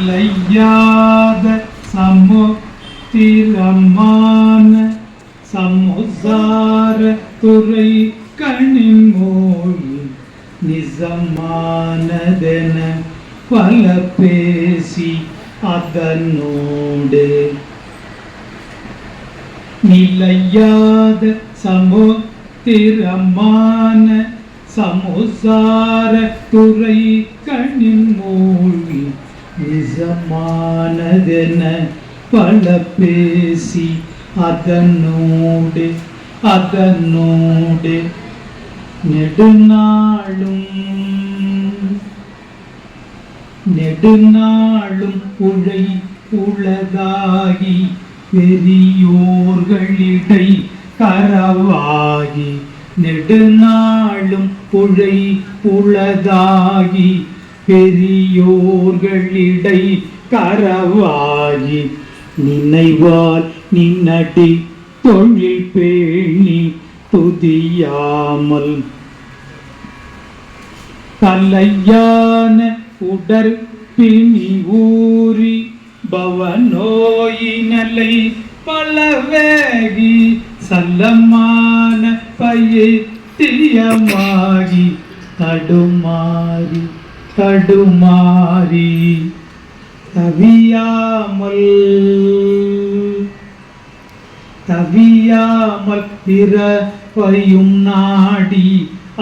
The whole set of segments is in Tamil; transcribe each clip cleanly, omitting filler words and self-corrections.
நிலையாத சமுத்திரமான சமுசார துறை கண்ணின் மொழி நிசமானதென பல பேசி அதனோடு நிலையாத சமுத்திரமான சமுசார துறை கண்ணின் மொழி நிஜமானதென பல பேசி அதனோடு நெடுநாளும் உழை உளதாகி பெரியோர்களிடை கரவாகி நெடுநாளும் உழை உளதாகி பெரியோர்களிடை கரவாகி நினைவால் நின்னடி தொழில் பேணி துதியாமல் தலையான உடற்பிணி ஊறி பவநோயினலை பலவேகி சல்லமான பயித்தியமாகி தடுமாறி தவியாமல் பிறப்பையும் நாடி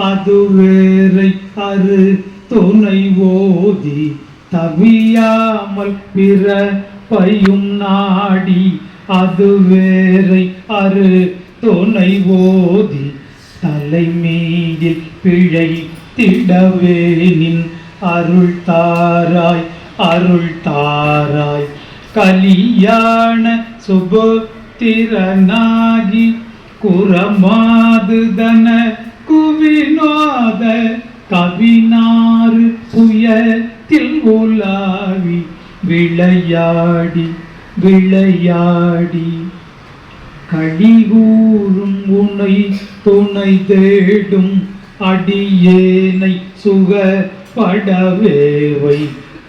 அது வேறை அரு துணை ஓதி தவியாமல் பிறப்பையும் நாடி அது வேறை அரு துணை ஓதி தலைமீதில் பிழை திடவேனின் அருள் தாராய் கலியாண சுபத்திரனாகி குரமாதுதன குவினோத கவினாறு புயத்தில் உலாவி விளையாடி கழிகூறும் உனை துணை தேடும் அடியேனை சுகப்படவேவை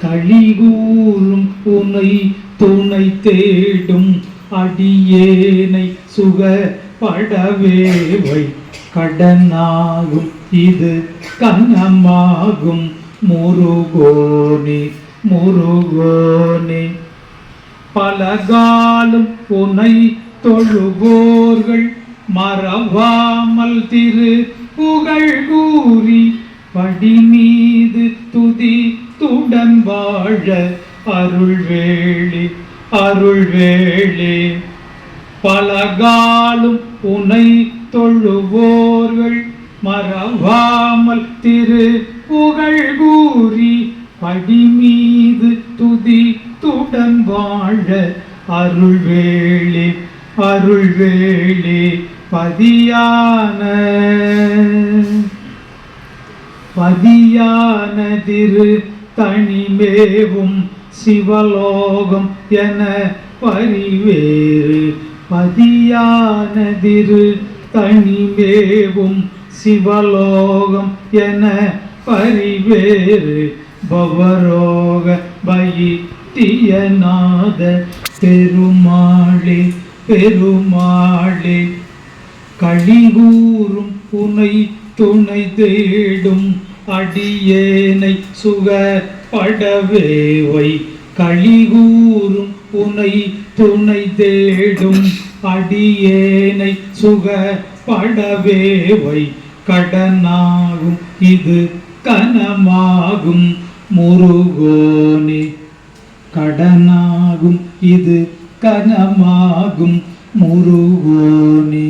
கழிகூறும் உனை துணை தேடும் அடியேனை சுகப்படவேவை கடனாகும் இது கனமாகும் முருகோனே பலகாலும் உனை தொழுவோர்கள் மறவாமல் திரு புகழ் கூறி படி மீது துதி துடன் வாழ அருள்வேளே பலகாலும் உனை தொழுவோர்கள் மறவாமல் திரு புகழ் கூறி படி மீது துதி துடன் வாழ அருள்வேளே பதியான திரு தனிமேவும் சிவலோகம் என பரிவேறு பதியான திரு தனிமேவும் சிவலோகம் என பரிவேறு பவரோக பயித்தியநாத பெருமாளே கழிகூறும் உனை துணை தேடும் அடியேனை சுகப்படவேவை கழிகூறும் உனை துணை தேடும் அடியேனை சுகப்படவேவை கடனாகும் இது கனமாகும் முருகோனே கடனாகும் இது கனமாகும் முருகோனே.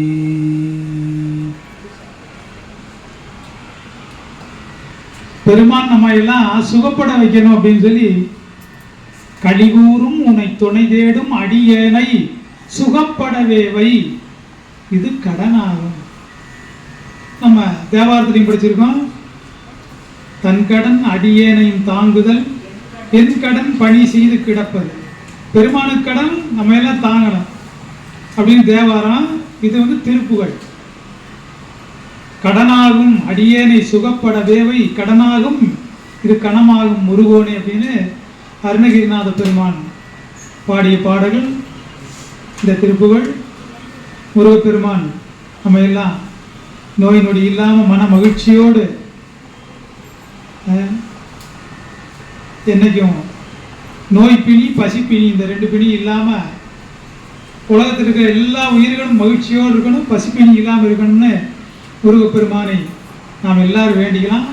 பெருமான் நம்ம எல்லாம் சுகப்பட வைக்கணும் அப்படின்னு சொல்லி கழிகூறும் உன்னை துணை தேடும் அடியேனை சுகப்படவேவை இது கடனாகும். நம்ம தேவாரத்திலையும் படிச்சிருக்கோம், தன் கடன் அடியேனையும் தாங்குதல் என் கடன் பணி செய்து கிடப்பது. பெருமானுக்கு கடன் நம்ம எல்லாம் தாங்கலாம் அப்படின்னு தேவாரம். இது திருப்புகழ். கடனாகும் அடியேனை சுகப்படவேவை கடனாகும் இது கணமாகும் முருகோனே அப்படின்னு அருணகிரிநாத பெருமான் பாடிய பாடல்கள், இந்த திருப்புகழ். முருகப்பெருமான் நம்ம எல்லாம் நோய் நொடி இல்லாமல் மன மகிழ்ச்சியோடு என்னைக்கும் நோய் பிணி பசி பிணி இந்த ரெண்டு பிணி இல்லாமல் உலகத்தில் இருக்கிற எல்லா உயிர்களும் மகிழ்ச்சியோடு இருக்கணும், பசி பிணி இல்லாமல் இருக்கணும்னு முருகப்பெருமானை நாம் எல்லாரும் வேண்டிக்கலாம்.